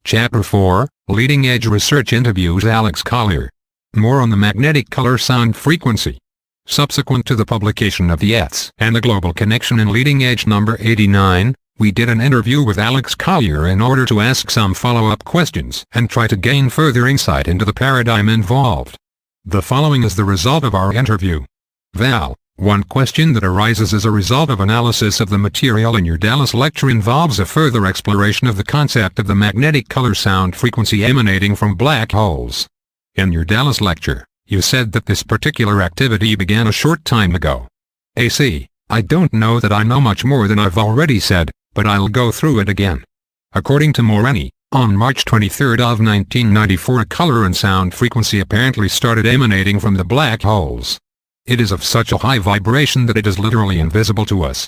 Chapter 4, Leading Edge Research interviews Alex Collier. More on the magnetic color sound frequency. Subsequent to the publication of the ETS and the Global Connection in Leading Edge number 89, we did an interview with Alex Collier in order to ask some follow-up questions and try to gain further insight into the paradigm involved. The following is the result of our interview. Val, one question that arises as a result of analysis of the material in your Dallas lecture involves a further exploration of the concept of the magnetic color sound frequency emanating from black holes. In your Dallas lecture, you said that this particular activity began a short time ago. AC, I don't know that I know much more than I've already said, but I'll go through it again. According to Moreni, on March 23 of 1994 a color and sound frequency apparently started emanating from the black holes. It is of such a high vibration that it is literally invisible to us.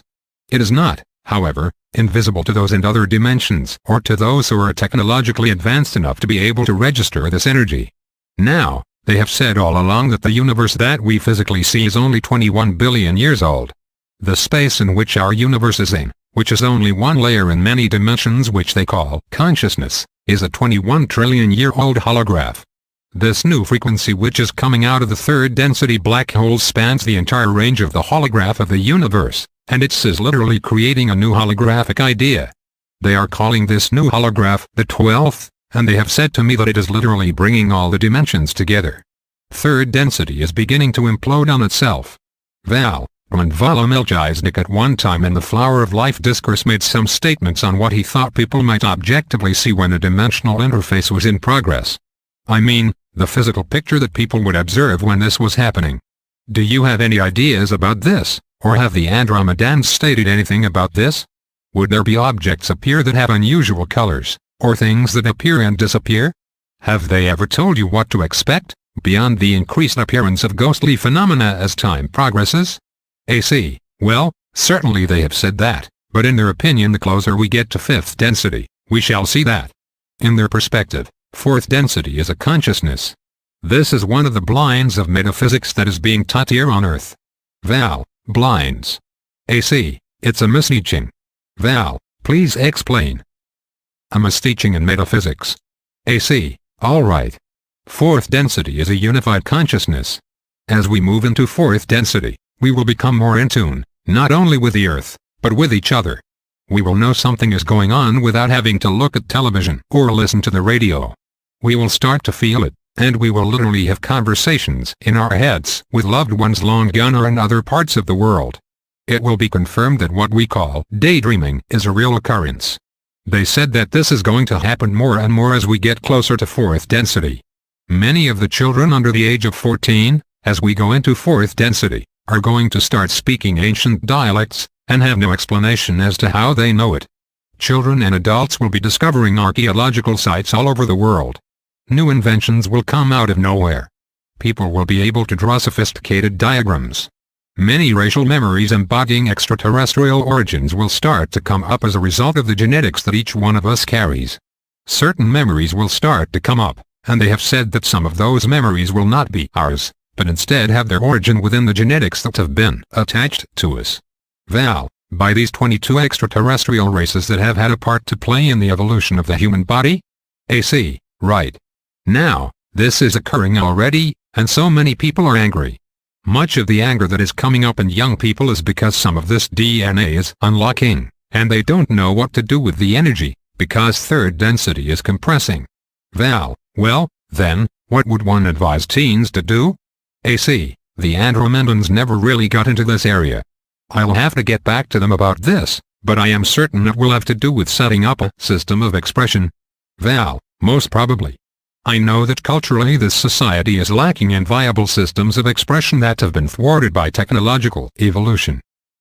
It is not, however, invisible to those in other dimensions or to those who are technologically advanced enough to be able to register this energy. Now, they have said all along that the universe that we physically see is only 21 billion years old. The space in which our universe is in, which is only one layer in many dimensions which they call consciousness, is a 21 trillion year old holograph. This new frequency which is coming out of the third density black hole spans the entire range of the holograph of the universe, and it is literally creating a new holographic idea. They are calling this new holograph the 12th, and they have said to me that it is literally bringing all the dimensions together. Third density is beginning to implode on itself. Val, when Volomelchiznik at one time in the Flower of Life discourse made some statements on what he thought people might objectively see when a dimensional interface was in progress. I mean, the physical picture that people would observe when this was happening. Do you have any ideas about this, or have the Andromedans stated anything about this? Would there be objects appear that have unusual colors, or things that appear and disappear? Have they ever told you what to expect, beyond the increased appearance of ghostly phenomena as time progresses? AC, well, certainly they have said that, but in their opinion the closer we get to fifth density, we shall see that. In their perspective, fourth density is a consciousness. This is one of the blinds of metaphysics that is being taught here on Earth. Val, blinds. AC, it's a misteaching. Val, please explain. A misteaching in metaphysics. AC, alright. Fourth density is a unified consciousness. As we move into fourth density, we will become more in tune, not only with the Earth, but with each other. We will know something is going on without having to look at television or listen to the radio. We will start to feel it, and we will literally have conversations in our heads with loved ones long gone or in other parts of the world. It will be confirmed that what we call daydreaming is a real occurrence. They said that this is going to happen more and more as we get closer to fourth density. Many of the children under the age of 14, as we go into fourth density, are going to start speaking ancient dialects, and have no explanation as to how they know it. Children and adults will be discovering archaeological sites all over the world. New inventions will come out of nowhere. People will be able to draw sophisticated diagrams. Many racial memories embodying extraterrestrial origins will start to come up as a result of the genetics that each one of us carries. Certain memories will start to come up, and they have said that some of those memories will not be ours, but instead have their origin within the genetics that have been attached to us. Val, by these 22 extraterrestrial races that have had a part to play in the evolution of the human body? AC, right. Now, this is occurring already, and so many people are angry. Much of the anger that is coming up in young people is because some of this DNA is unlocking, and they don't know what to do with the energy, because third density is compressing. Val, well, then, what would one advise teens to do? AC, the Andromedans never really got into this area. I'll have to get back to them about this, but I am certain it will have to do with setting up a system of expression. Val, most probably. I know that culturally this society is lacking in viable systems of expression that have been thwarted by technological evolution.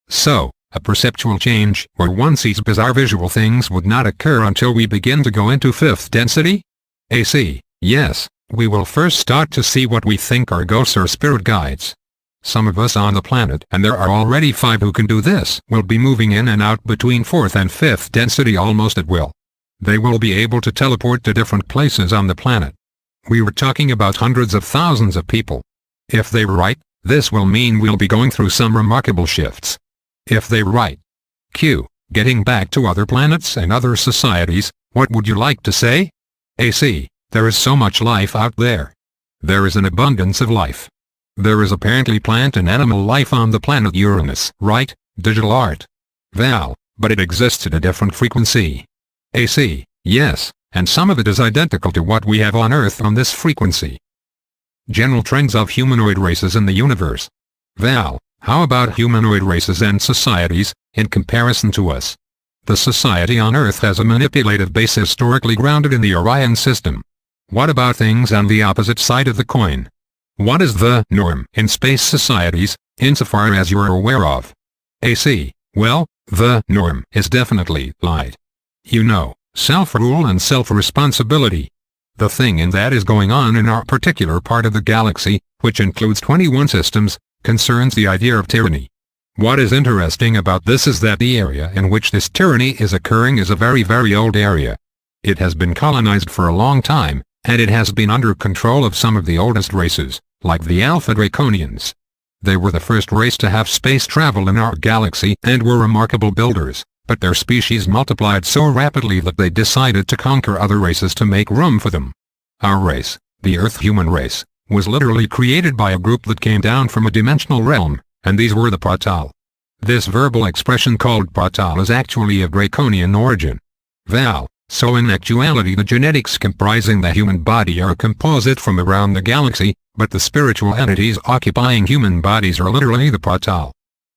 So, a perceptual change where one sees bizarre visual things would not occur until we begin to go into fifth density? AC, yes, we will first start to see what we think are ghosts or spirit guides. Some of us on the planet, and there are already 5 who can do this, will be moving in and out between fourth and fifth density almost at will. They will be able to teleport to different places on the planet. We were talking about hundreds of thousands of people. If they were right, this will mean we'll be going through some remarkable shifts. If they were right. Q. Getting back to other planets and other societies, what would you like to say? AC, there is so much life out there. There is an abundance of life. There is apparently plant and animal life on the planet Uranus, right? Digital art. Val, but it exists at a different frequency. AC, yes, and some of it is identical to what we have on Earth on this frequency. General trends of humanoid races in the universe. Val, how about humanoid races and societies, in comparison to us? The society on Earth has a manipulative base historically grounded in the Orion system. What about things on the opposite side of the coin? What is the norm in space societies, insofar as you are aware of? AC, well, the norm is definitely light. You know, self-rule and self-responsibility. The thing in that is going on in our particular part of the galaxy, which includes 21 systems, concerns the idea of tyranny. What is interesting about this is that the area in which this tyranny is occurring is a very, very old area. It has been colonized for a long time, and it has been under control of some of the oldest races, like the Alpha Draconians. They were the first race to have space travel in our galaxy and were remarkable builders, but their species multiplied so rapidly that they decided to conquer other races to make room for them. Our race, the Earth human race, was literally created by a group that came down from a dimensional realm, and these were the Pratal. This verbal expression called Pratal is actually of Draconian origin. Val, so in actuality the genetics comprising the human body are a composite from around the galaxy, but the spiritual entities occupying human bodies are literally the Pratal.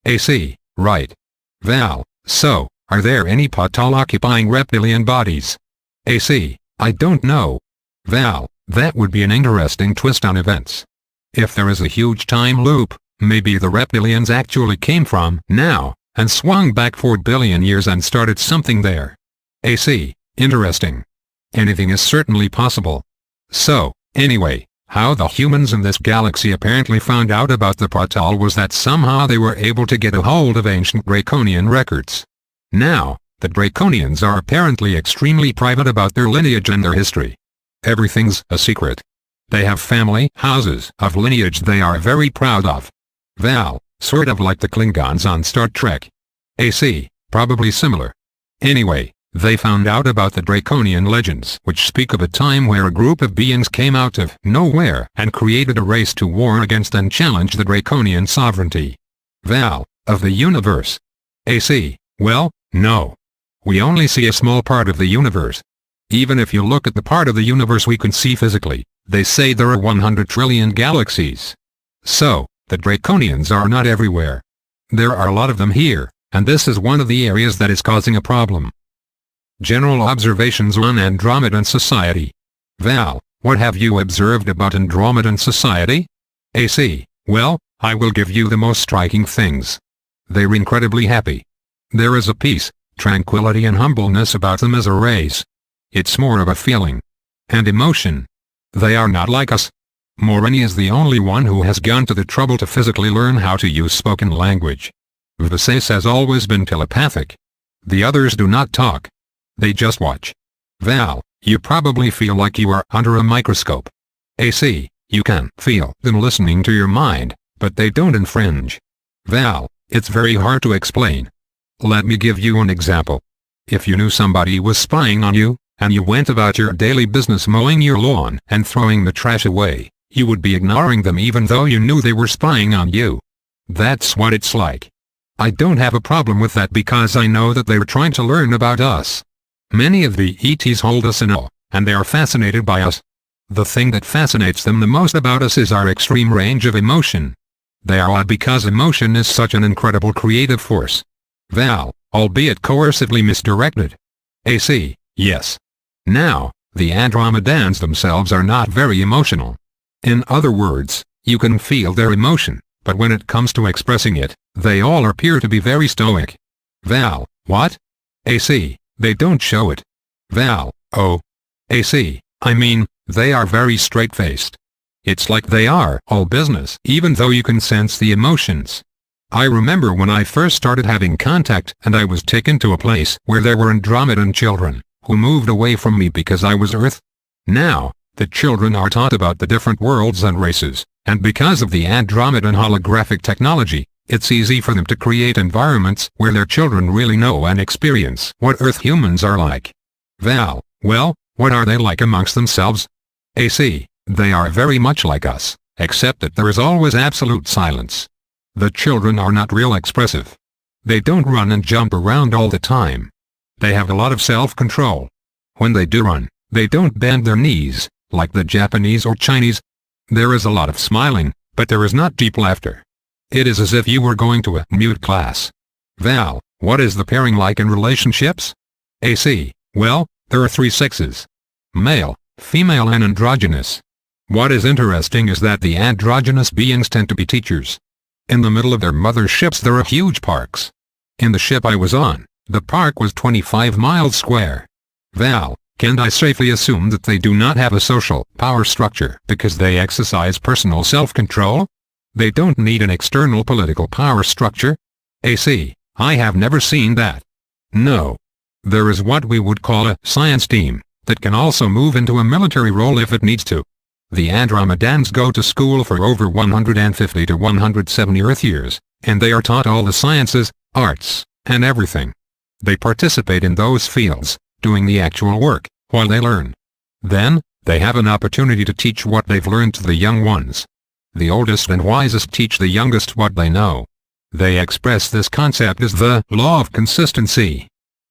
AC, right. Val, so, are there any Pratal occupying reptilian bodies? AC, I don't know. Val, that would be an interesting twist on events. If there is a huge time loop, maybe the reptilians actually came from now, and swung back 4 billion years and started something there. AC, interesting. Anything is certainly possible. So, anyway, how the humans in this galaxy apparently found out about the Pratal was that somehow they were able to get a hold of ancient Draconian records. Now, the Draconians are apparently extremely private about their lineage and their history. Everything's a secret. They have family houses of lineage they are very proud of. Val, sort of like the Klingons on Star Trek. AC, probably similar. Anyway, they found out about the Draconian legends which speak of a time where a group of beings came out of nowhere and created a race to war against and challenge the Draconian sovereignty. Val, of the universe. AC, well, no. We only see a small part of the universe. Even if you look at the part of the universe we can see physically, they say there are 100 trillion galaxies. So, the Draconians are not everywhere. There are a lot of them here, and this is one of the areas that is causing a problem. General observations on Andromedan society. Val, what have you observed about Andromedan society? AC, well, I will give you the most striking things. They're incredibly happy. There is a peace, tranquility and humbleness about them as a race. It's more of a feeling. And emotion. They are not like us. Morini is the only one who has gone to the trouble to physically learn how to use spoken language. Vises has always been telepathic. The others do not talk. They just watch. Val, you probably feel like you are under a microscope. AC, you can feel them listening to your mind, but they don't infringe. Val, it's very hard to explain. Let me give you an example. If you knew somebody was spying on you, and you went about your daily business mowing your lawn and throwing the trash away, you would be ignoring them even though you knew they were spying on you. That's what it's like. I don't have a problem with that because I know that they are trying to learn about us. Many of the ETs hold us in awe, and they are fascinated by us. The thing that fascinates them the most about us is our extreme range of emotion. They are odd because emotion is such an incredible creative force. Val, albeit coercively misdirected. AC, yes. Now, the Andromedans themselves are not very emotional. In other words, you can feel their emotion, but when it comes to expressing it, they all appear to be very stoic. Val, what? AC, they don't show it. Val, oh. AC, I mean, they are very straight-faced. It's like they are all business even though you can sense the emotions. I remember when I first started having contact and I was taken to a place where there were Andromedan children, who moved away from me because I was Earth. Now, the children are taught about the different worlds and races, and because of the Andromedan holographic technology, it's easy for them to create environments where their children really know and experience what Earth humans are like. Val, well, What are they like amongst themselves? AC, they are very much like us, except that there is always absolute silence. The children are not real expressive. They don't run and jump around all the time. They have a lot of self-control. When they do run, they don't bend their knees, like the Japanese or Chinese. There is a lot of smiling, but there is not deep laughter. It is as if you were going to a mute class. Val, what is the pairing like in relationships? AC, well, there are 3 sexes. Male, female and androgynous. What is interesting is that the androgynous beings tend to be teachers. In the middle of their mother ships there are huge parks. In the ship I was on, the park was 25 miles square. Val, can I safely assume that they do not have a social power structure because they exercise personal self-control? They don't need an external political power structure? AC, I have never seen that. No. There is what we would call a science team, that can also move into a military role if it needs to. The Andromedans go to school for over 150 to 170 Earth years, and they are taught all the sciences, arts, and everything. They participate in those fields, doing the actual work, while they learn. Then, they have an opportunity to teach what they've learned to the young ones. The oldest and wisest teach the youngest what they know. They express this concept as the law of consistency.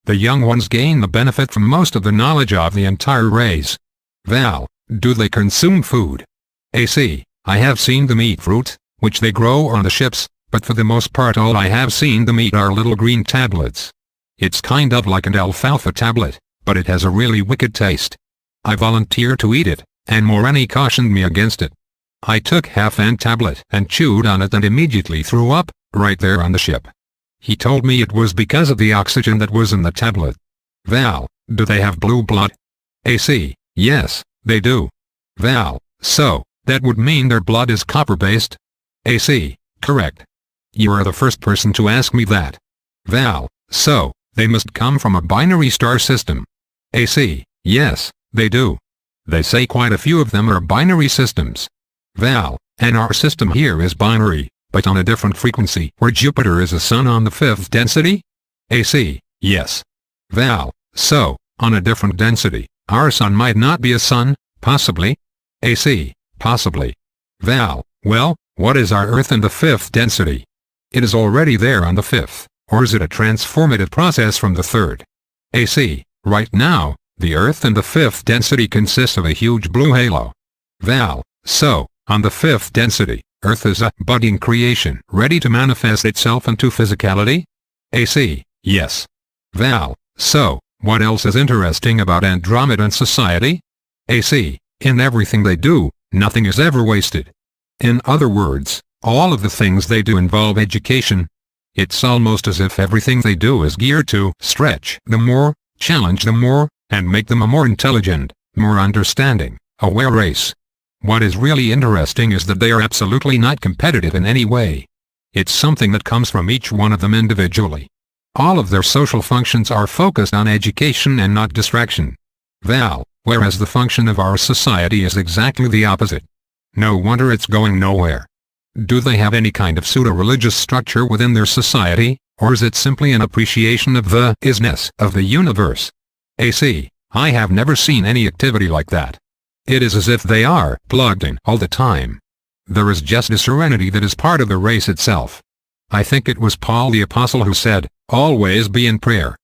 The young ones gain the benefit from most of the knowledge of the entire race. Val, do they consume food? AC, I have seen them eat fruit, which they grow on the ships, but for the most part all I have seen them eat are little green tablets. It's kind of like an alfalfa tablet, but it has a really wicked taste. I volunteered to eat it, and Morani cautioned me against it. I took half an tablet and chewed on it and immediately threw up, right there on the ship. He told me it was because of the oxygen that was in the tablet. Val, do they have blue blood? AC, yes, they do. Val, so, that would mean their blood is copper-based? AC, correct. You are the first person to ask me that. Val, so, they must come from a binary star system. AC, yes, they do. They say quite a few of them are binary systems. Val, and our system here is binary, but on a different frequency where Jupiter is a sun on the 5th density? AC, yes. Val, so, on a different density, our sun might not be a sun, possibly? AC, possibly. Val, well, what is our Earth in the 5th density? It is already there on the 5th, or is it a transformative process from the 3rd? AC, right now, the Earth in the 5th density consists of a huge blue halo. Val, so, on the 5th density, Earth is a budding creation ready to manifest itself into physicality? AC, yes. Val, so, what else is interesting about Andromedan society? AC, in everything they do, nothing is ever wasted. In other words, all of the things they do involve education. It's almost as if everything they do is geared to stretch them more, challenge them more, and make them a more intelligent, more understanding, aware race. What is really interesting is that they are absolutely not competitive in any way. It's something that comes from each one of them individually. All of their social functions are focused on education and not distraction. Val, whereas the function of our society is exactly the opposite. No wonder it's going nowhere. Do they have any kind of pseudo-religious structure within their society, or is it simply an appreciation of the isness of the universe? AC, I have never seen any activity like that. It is as if they are plugged in all the time. There is just a serenity that is part of the race itself. I think it was Paul the Apostle who said, always be in prayer.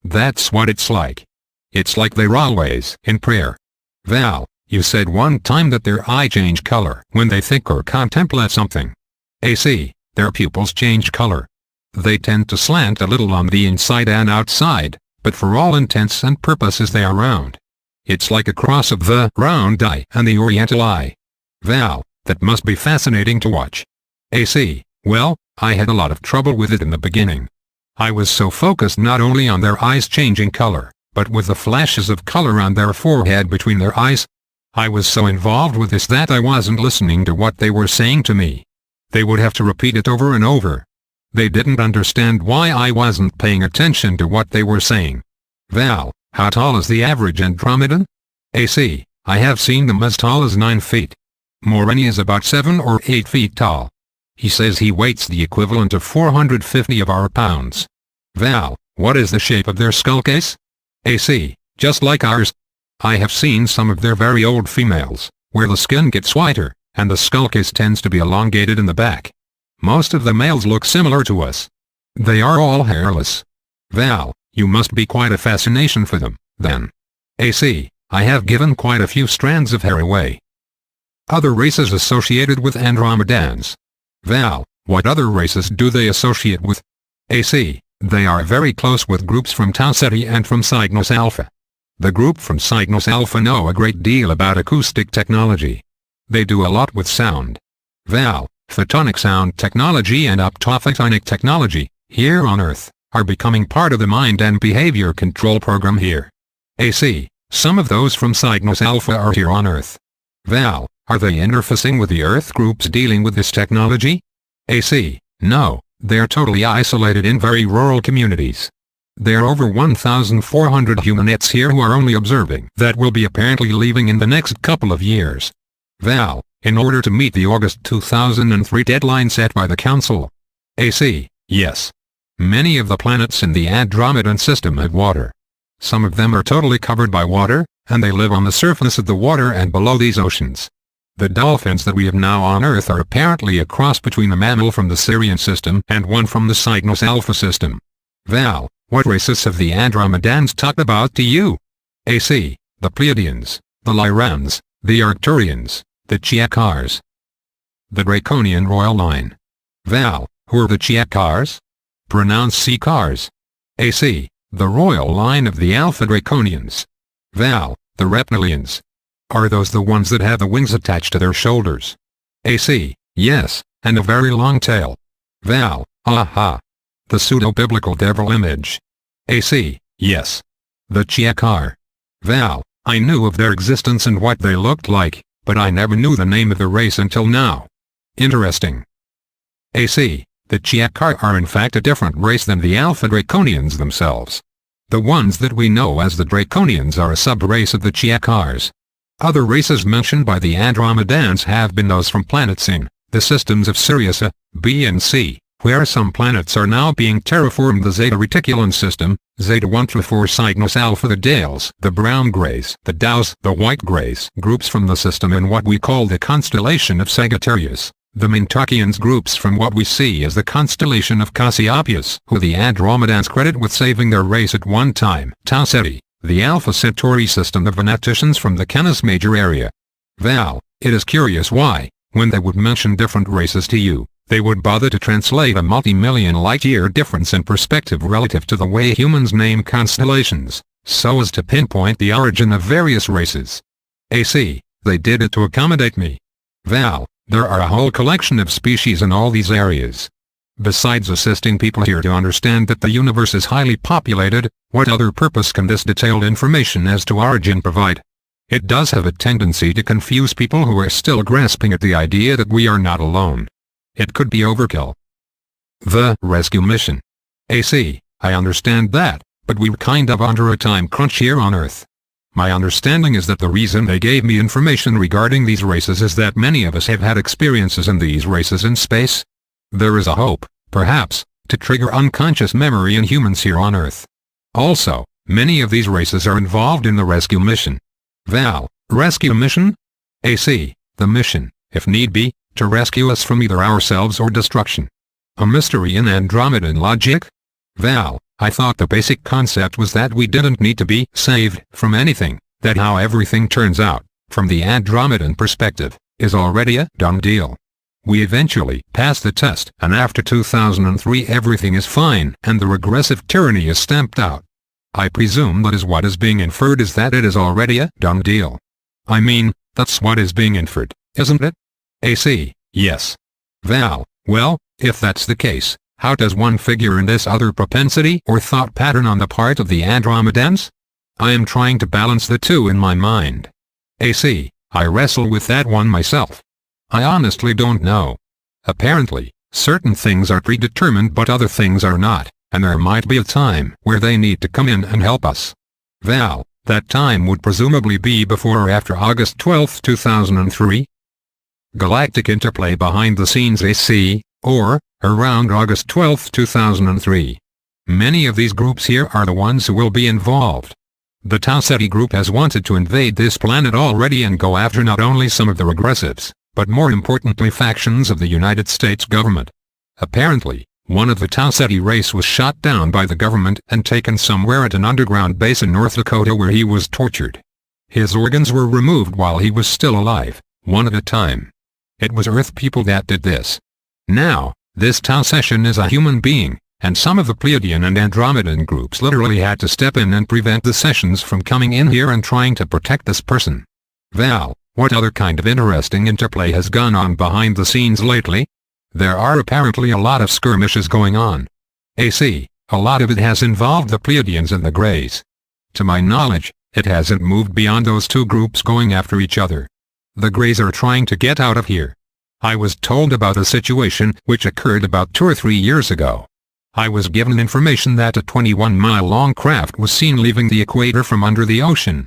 That's what it's like. It's like they're always in prayer. Val, you said one time that their eye change color when they think or contemplate something. AC, their pupils change color. They tend to slant a little on the inside and outside, but for all intents and purposes they are round. It's like a cross of the round eye and the oriental eye. Val, that must be fascinating to watch. AC, well, I had a lot of trouble with it in the beginning. I was so focused not only on their eyes changing color, but with the flashes of color on their forehead between their eyes. I was so involved with this that I wasn't listening to what they were saying to me. They would have to repeat it over and over. They didn't understand why I wasn't paying attention to what they were saying. Val, how tall is the average Andromedan? AC, I have seen them as tall as 9 feet. Morani is about 7 or 8 feet tall. He says he weighs the equivalent of 450 of our pounds. Val, what is the shape of their skull case? AC, just like ours. I have seen some of their very old females, where the skin gets whiter, and the skull case tends to be elongated in the back. Most of the males look similar to us. They are all hairless. Val, you must be quite a fascination for them, then. AC, I have given quite a few strands of hair away. Other races associated with Andromedans. Val, what other races do they associate with? AC, they are very close with groups from Tau Ceti and from Cygnus Alpha. The group from Cygnus Alpha know a great deal about acoustic technology. They do a lot with sound. Val, photonic sound technology and optophotonic technology, here on Earth, are becoming part of the mind and behavior control program here. AC, some of those from Cygnus Alpha are here on Earth. Val, are they interfacing with the Earth groups dealing with this technology? AC, no, they are totally isolated in very rural communities. There are over 1,400 humanoids here who are only observing that will be apparently leaving in the next couple of years. Val, in order to meet the August 2003 deadline set by the Council. AC, yes. Many of the planets in the Andromedan system have water. Some of them are totally covered by water, and they live on the surface of the water and below these oceans. The dolphins that we have now on Earth are apparently a cross between a mammal from the Sirian system and one from the Cygnus Alpha system. Val, what races have the Andromedans talked about to you? AC, the Pleiadians, the Lyrans, the Arcturians, the Chiakars. The Draconian royal line. Val, who are the Chiakars? Pronounce Seekars. AC, the royal line of the Alpha Draconians. Val, the Reptilians. Are those the ones that have the wings attached to their shoulders? AC, yes, and a very long tail. Val, aha. The pseudo-biblical devil image. AC, yes. The Chiakar. Val, I knew of their existence and what they looked like, but I never knew the name of the race until now. Interesting. AC, the Chiakar are in fact a different race than the Alpha Draconians themselves. The ones that we know as the Draconians are a sub-race of the Chiakars. Other races mentioned by the Andromedans have been those from planets in the systems of Sirius A, B and C, where some planets are now being terraformed: the Zeta Reticulan system, Zeta 1 through 4 Cygnus Alpha, the Dales, the Brown Greys, the Dows, the White Greys, groups from the system in what we call the constellation of Sagittarius, the Mintakians, groups from what we see as the constellation of Cassiopeius, who the Andromedans credit with saving their race at one time, Tau Ceti, the Alpha Centauri system, the Venaticians from the Canis Major area. Val, it is curious why, when they would mention different races to you, they would bother to translate a multi-million light-year difference in perspective relative to the way humans name constellations, so as to pinpoint the origin of various races. AC, they did it to accommodate me. Val, there are a whole collection of species in all these areas. Besides assisting people here to understand that the universe is highly populated, what other purpose can this detailed information as to origin provide? It does have a tendency to confuse people who are still grasping at the idea that we are not alone. It could be overkill. The rescue mission. AC, I understand that, but we're kind of under a time crunch here on Earth. My understanding is that the reason they gave me information regarding these races is that many of us have had experiences in these races in space. There is a hope, perhaps, to trigger unconscious memory in humans here on Earth. Also, many of these races are involved in the rescue mission. Val, rescue mission? AC, the mission, if need be, to rescue us from either ourselves or destruction. A mystery in Andromedan logic? Val, I thought the basic concept was that we didn't need to be saved from anything, that how everything turns out, from the Andromedan perspective, is already a done deal. We eventually pass the test, and after 2003 everything is fine and the regressive tyranny is stamped out. I presume that is what is being inferred, is that it is already a done deal. I mean, that's what is being inferred, isn't it? AC, yes. Val, well, if that's the case, how does one figure in this other propensity or thought pattern on the part of the Andromedans? I am trying to balance the two in my mind. AC, I wrestle with that one myself. I honestly don't know. Apparently, certain things are predetermined but other things are not, and there might be a time where they need to come in and help us. Val, that time would presumably be before or after August 12, 2003? Galactic interplay behind the scenes AC, or, around August 12, 2003. Many of these groups here are the ones who will be involved. The Tau Ceti group has wanted to invade this planet already and go after not only some of the regressives, but more importantly factions of the United States government. Apparently, one of the Tau Ceti race was shot down by the government and taken somewhere at an underground base in North Dakota where he was tortured. His organs were removed while he was still alive, one at a time. It was Earth people that did this. Now, this Tau Ceti is a human being, and some of the Pleiadian and Andromedan groups literally had to step in and prevent the Cetians from coming in here and trying to protect this person. Val, what other kind of interesting interplay has gone on behind the scenes lately? There are apparently a lot of skirmishes going on. AC, a lot of it has involved the Pleiadians and the Greys. To my knowledge, it hasn't moved beyond those two groups going after each other. The Greys are trying to get out of here. I was told about a situation which occurred about 2 or 3 years ago. I was given information that a 21-mile-long craft was seen leaving the equator from under the ocean.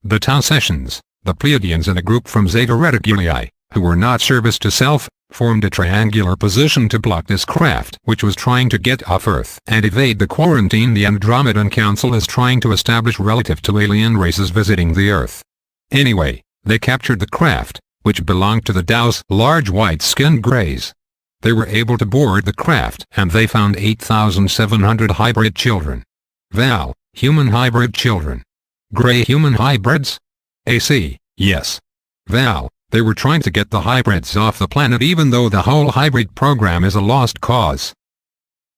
The Tau Cetians, the Pleiadians and a group from Zeta Reticuli, who were not service to self, formed a triangular position to block this craft which was trying to get off Earth and evade the quarantine the Andromedan Council is trying to establish relative to alien races visiting the Earth. Anyway, they captured the craft, which belonged to the Tao's large white-skinned Greys. They were able to board the craft and they found 8,700 hybrid children. Val, human hybrid children. Grey human hybrids? AC, yes. Val, they were trying to get the hybrids off the planet even though the whole hybrid program is a lost cause.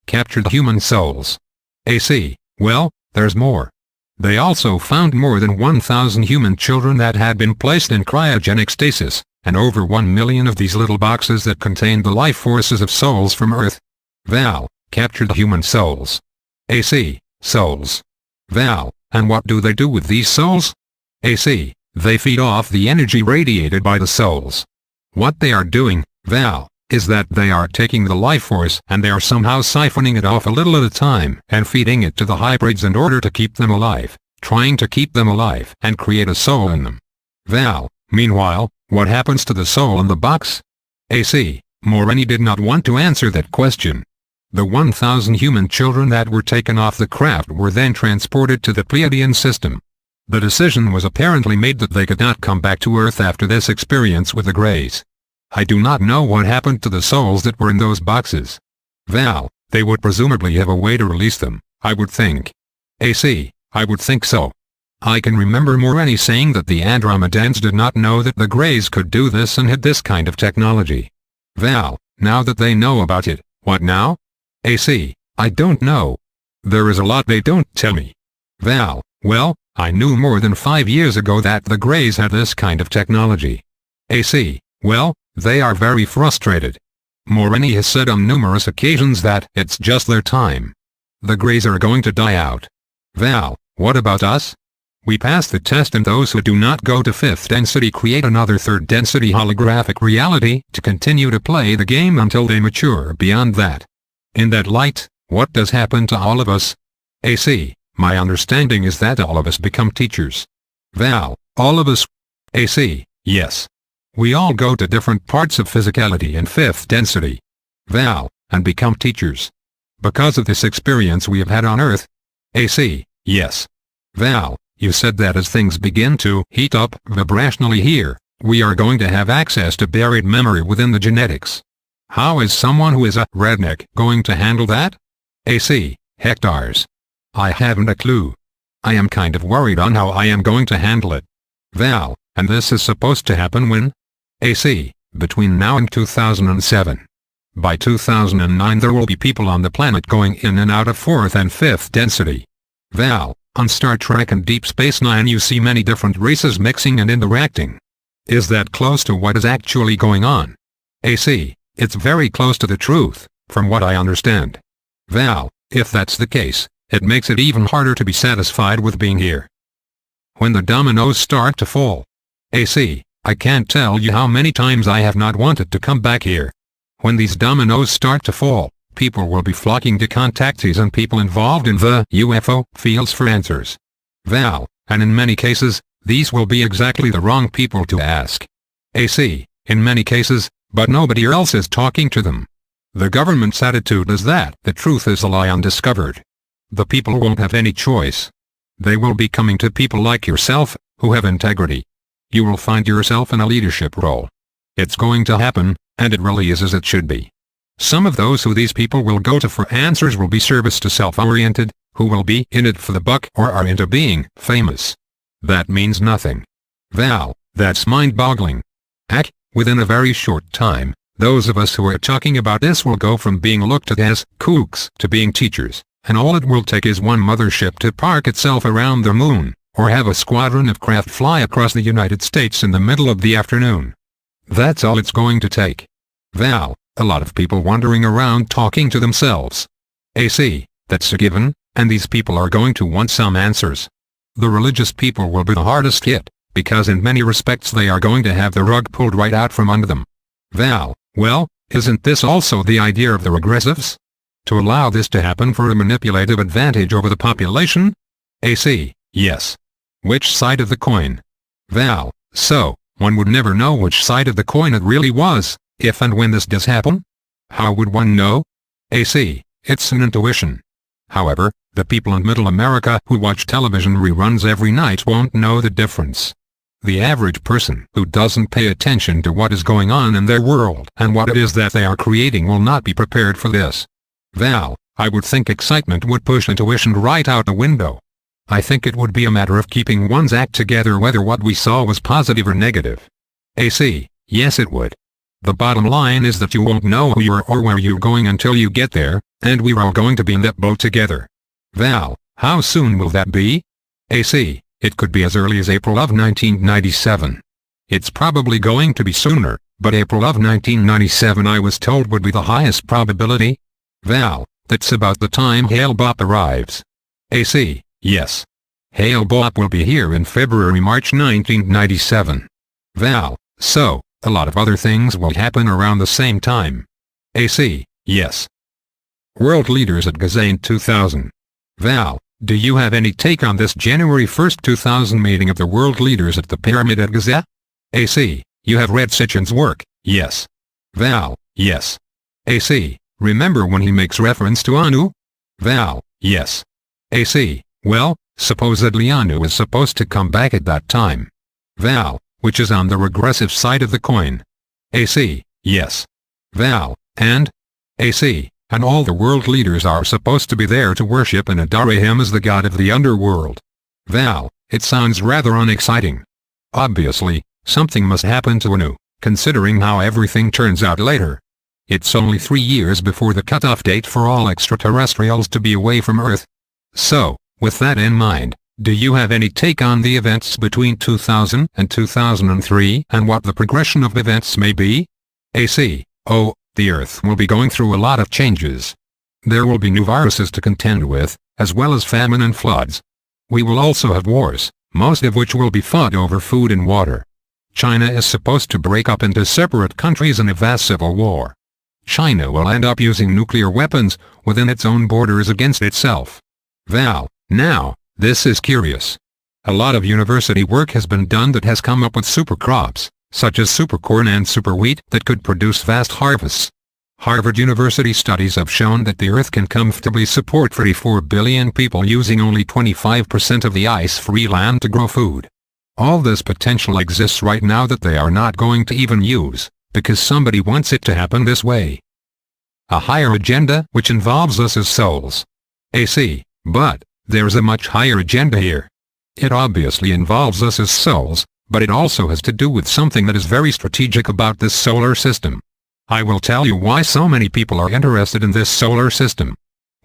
Captured human souls. AC, well, there's more. They also found more than 1,000 human children that had been placed in cryogenic stasis, and over 1 million of these little boxes that contained the life forces of souls from Earth. Val, captured human souls. AC, souls. Val, and what do they do with these souls? AC, they feed off the energy radiated by the souls. What they are doing, Val, is that they are taking the life force and they are somehow siphoning it off a little at a time and feeding it to the hybrids in order to keep them alive, trying to keep them alive and create a soul in them. Val, meanwhile, what happens to the soul in the box? AC, Moreni did not want to answer that question. The 1,000 human children that were taken off the craft were then transported to the Pleiadian system. The decision was apparently made that they could not come back to Earth after this experience with the Greys. I do not know what happened to the souls that were in those boxes. Val, they would presumably have a way to release them, I would think. AC, I would think so. I can remember Moreni saying that the Andromedans did not know that the Greys could do this and had this kind of technology. Val, now that they know about it, what now? AC, I don't know. There is a lot they don't tell me. Val, well, I knew more than 5 years ago that the Greys had this kind of technology. AC, well, they are very frustrated. Moreni has said on numerous occasions that it's just their time. The Greys are going to die out. Val, what about us? We pass the test and those who do not go to 5th density create another 3rd density holographic reality to continue to play the game until they mature beyond that. In that light, what does happen to all of us? AC, my understanding is that all of us become teachers. Val, all of us? AC, yes. We all go to different parts of physicality in 5th density. Val, and become teachers. Because of this experience we have had on Earth? AC, yes. Val, you said that as things begin to heat up vibrationally here, we are going to have access to buried memory within the genetics. How is someone who is a redneck going to handle that? AC, hectares. I haven't a clue. I am kind of worried on how I am going to handle it. Val, and this is supposed to happen when? AC, between now and 2007. By 2009 there will be people on the planet going in and out of 4th and 5th density. Val, on Star Trek and Deep Space Nine you see many different races mixing and interacting. Is that close to what is actually going on? AC, it's very close to the truth, from what I understand. Val, if that's the case, it makes it even harder to be satisfied with being here. When the dominoes start to fall. AC, I can't tell you how many times I have not wanted to come back here. When these dominoes start to fall, people will be flocking to contactees and people involved in the UFO fields for answers. Val, and in many cases, these will be exactly the wrong people to ask. AC, in many cases, but nobody else is talking to them. The government's attitude is that the truth is a lie undiscovered. The people won't have any choice. They will be coming to people like yourself, who have integrity. You will find yourself in a leadership role. It's going to happen, and it really is as it should be. Some of those who these people will go to for answers will be service to self-oriented, who will be in it for the buck or are into being famous. That means nothing. Val, that's mind-boggling. Heck, within a very short time, those of us who are talking about this will go from being looked at as kooks to being teachers, and all it will take is one mothership to park itself around the moon, or have a squadron of craft fly across the United States in the middle of the afternoon. That's all it's going to take. Val, a lot of people wandering around talking to themselves. AC, that's a given, and these people are going to want some answers. The religious people will be the hardest hit, because in many respects they are going to have the rug pulled right out from under them. Val, well, isn't this also the idea of the regressives? To allow this to happen for a manipulative advantage over the population? AC, yes. Which side of the coin? Val, so, one would never know which side of the coin it really was, if and when this does happen? How would one know? AC, it's an intuition. However, the people in Middle America who watch television reruns every night won't know the difference. The average person who doesn't pay attention to what is going on in their world and what it is that they are creating will not be prepared for this. Val, I would think excitement would push intuition right out the window. I think it would be a matter of keeping one's act together whether what we saw was positive or negative. AC, yes it would. The bottom line is that you won't know who you are or where you're going until you get there, and we're all going to be in that boat together. Val, how soon will that be? AC, it could be as early as April of 1997. It's probably going to be sooner, but April of 1997 I was told would be the highest probability. Val, that's about the time Hale-Bopp arrives. AC, yes. Hale-Bopp will be here in February-March 1997. Val, so, a lot of other things will happen around the same time. AC, yes. World leaders at Gazane 2000. Val, do you have any take on this January 1, 2000 meeting of the world leaders at the Pyramid at Giza? AC, you have read Sitchin's work, yes. Val, yes. AC, remember when he makes reference to Anu? Val, yes. AC, well, supposedly Anu is supposed to come back at that time. Val, which is on the regressive side of the coin. AC, yes. Val, and? AC, and all the world leaders are supposed to be there to worship and adore him as the god of the underworld. Val, it sounds rather unexciting. Obviously, something must happen to Anu, considering how everything turns out later. It's only 3 years before the cutoff date for all extraterrestrials to be away from Earth. So, with that in mind, do you have any take on the events between 2000 and 2003 and what the progression of events may be? AC, oh, the Earth will be going through a lot of changes. There will be new viruses to contend with, as well as famine and floods. We will also have wars, most of which will be fought over food and water. China is supposed to break up into separate countries in a vast civil war. China will end up using nuclear weapons within its own borders against itself. Val, now, this is curious. A lot of university work has been done that has come up with super crops, such as super corn and super wheat that could produce vast harvests. Harvard University studies have shown that the Earth can comfortably support 34 billion people using only 25% of the ice-free land to grow food. All this potential exists right now that they are not going to even use, because somebody wants it to happen this way. A higher agenda which involves us as souls. AC, but there's a much higher agenda here. It obviously involves us as souls, but it also has to do with something that is very strategic about this solar system. I will tell you why so many people are interested in this solar system.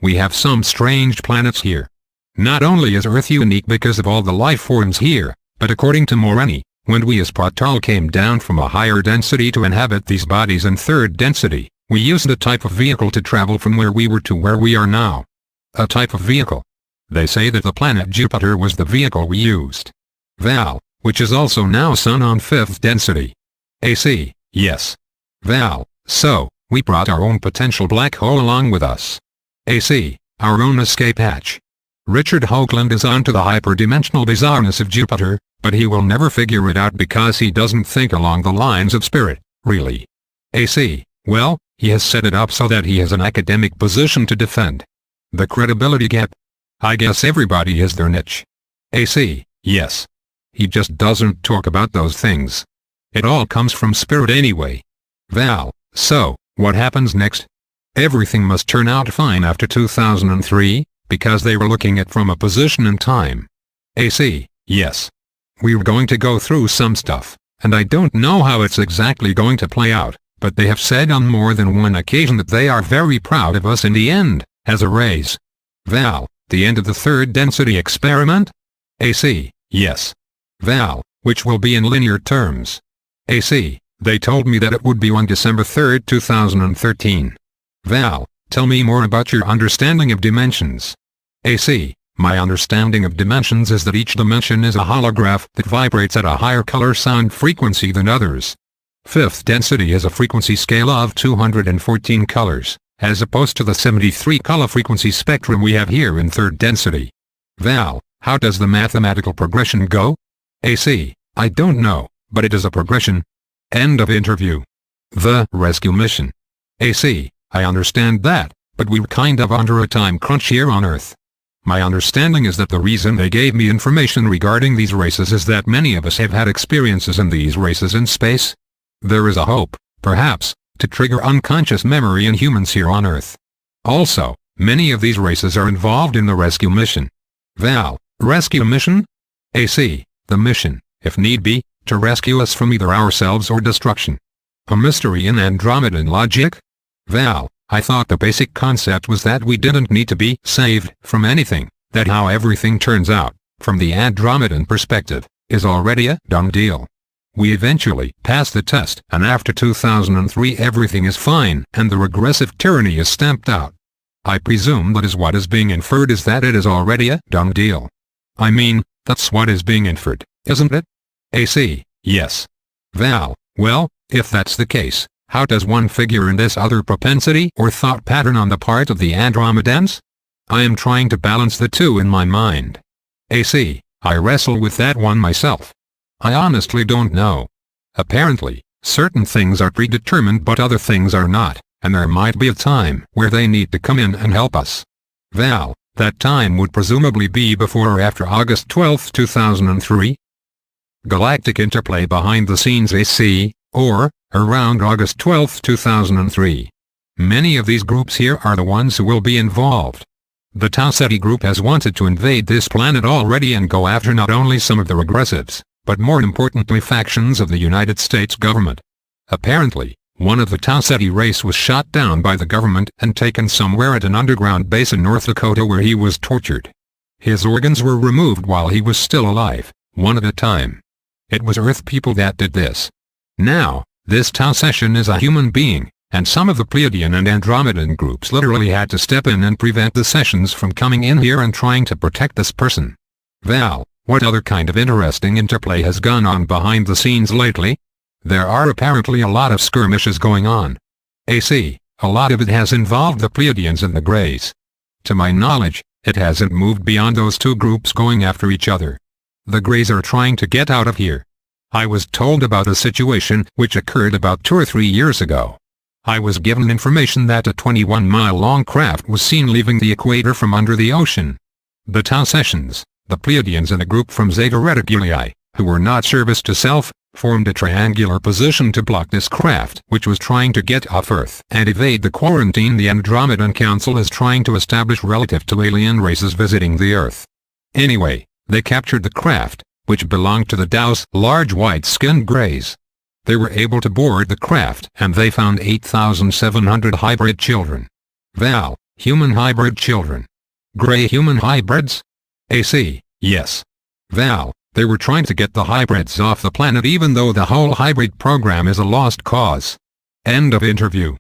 We have some strange planets here. Not only is Earth unique because of all the life forms here, but according to Moreni, when we as Pratal came down from a higher density to inhabit these bodies in third density, we used a type of vehicle to travel from where we were to where we are now. A type of vehicle. They say that the planet Jupiter was the vehicle we used. Val, which is also now Sun on 5th density. AC, yes. Val, so, we brought our own potential black hole along with us. AC, our own escape hatch. Richard Hoagland is onto the hyperdimensional bizarreness of Jupiter, but he will never figure it out because he doesn't think along the lines of spirit, really. AC, well, he has set it up so that he has an academic position to defend. The credibility gap. I guess everybody has their niche. AC, yes. He just doesn't talk about those things. It all comes from spirit anyway. Val, so, what happens next? Everything must turn out fine after 2003, because they were looking at from a position in time. AC, yes. We're going to go through some stuff, and I don't know how it's exactly going to play out, but they have said on more than one occasion that they are very proud of us in the end, as a race. Val, the end of the third density experiment? AC, yes. Val, which will be in linear terms. AC, they told me that it would be on December 3, 2013. Val, tell me more about your understanding of dimensions. AC, my understanding of dimensions is that each dimension is a holograph that vibrates at a higher color sound frequency than others. Fifth density is a frequency scale of 214 colors, as opposed to the 73 color frequency spectrum we have here in third density. Val, how does the mathematical progression go? AC, I don't know, but it is a progression. End of interview. The rescue mission. AC, I understand that, but we're kind of under a time crunch here on Earth. My understanding is that the reason they gave me information regarding these races is that many of us have had experiences in these races in space. There is a hope, perhaps, to trigger unconscious memory in humans here on Earth. Also, many of these races are involved in the rescue mission. Val, rescue mission? AC, the mission, if need be, to rescue us from either ourselves or destruction. A mystery in Andromedan logic? Val, I thought the basic concept was that we didn't need to be saved from anything, that how everything turns out, from the Andromedan perspective, is already a done deal. We eventually pass the test, and after 2003 everything is fine and the regressive tyranny is stamped out. I presume that is what is being inferred, is that it is already a done deal. I mean, that's what is being inferred, isn't it? AC, yes. Val, well, if that's the case, how does one figure in this other propensity or thought pattern on the part of the Andromedans? I am trying to balance the two in my mind. AC, I wrestle with that one myself. I honestly don't know. Apparently, certain things are predetermined but other things are not, and there might be a time where they need to come in and help us. Val, that time would presumably be before or after August 12, 2003? Galactic interplay behind the scenes AC, or, around August 12, 2003. Many of these groups here are the ones who will be involved. The Tau Ceti group has wanted to invade this planet already and go after not only some of the regressives, but more importantly factions of the United States government. Apparently, one of the Tau Ceti race was shot down by the government and taken somewhere at an underground base in North Dakota where he was tortured. His organs were removed while he was still alive, one at a time. It was Earth people that did this. Now, this Tau Session is a human being, and some of the Pleiadian and Andromedan groups literally had to step in and prevent the Sessions from coming in here and trying to protect this person. Val, what other kind of interesting interplay has gone on behind the scenes lately? There are apparently a lot of skirmishes going on. AC, a lot of it has involved the Pleiadians and the Greys. To my knowledge, it hasn't moved beyond those two groups going after each other. The Greys are trying to get out of here. I was told about a situation which occurred about 2 or 3 years ago. I was given information that a 21-mile-long craft was seen leaving the equator from under the ocean. The Tau Sessions, the Pleiadians and a group from Zeta Reticuli, who were not service to self, formed a triangular position to block this craft which was trying to get off Earth and evade the quarantine the Andromedan Council is trying to establish relative to alien races visiting the Earth. Anyway, they captured the craft, which belonged to the Tao's large white-skinned Greys. They were able to board the craft and they found 8,700 hybrid children. Val, human hybrid children. Grey human hybrids? AC, yes. Val, they were trying to get the hybrids off the planet even though the whole hybrid program is a lost cause. End of interview.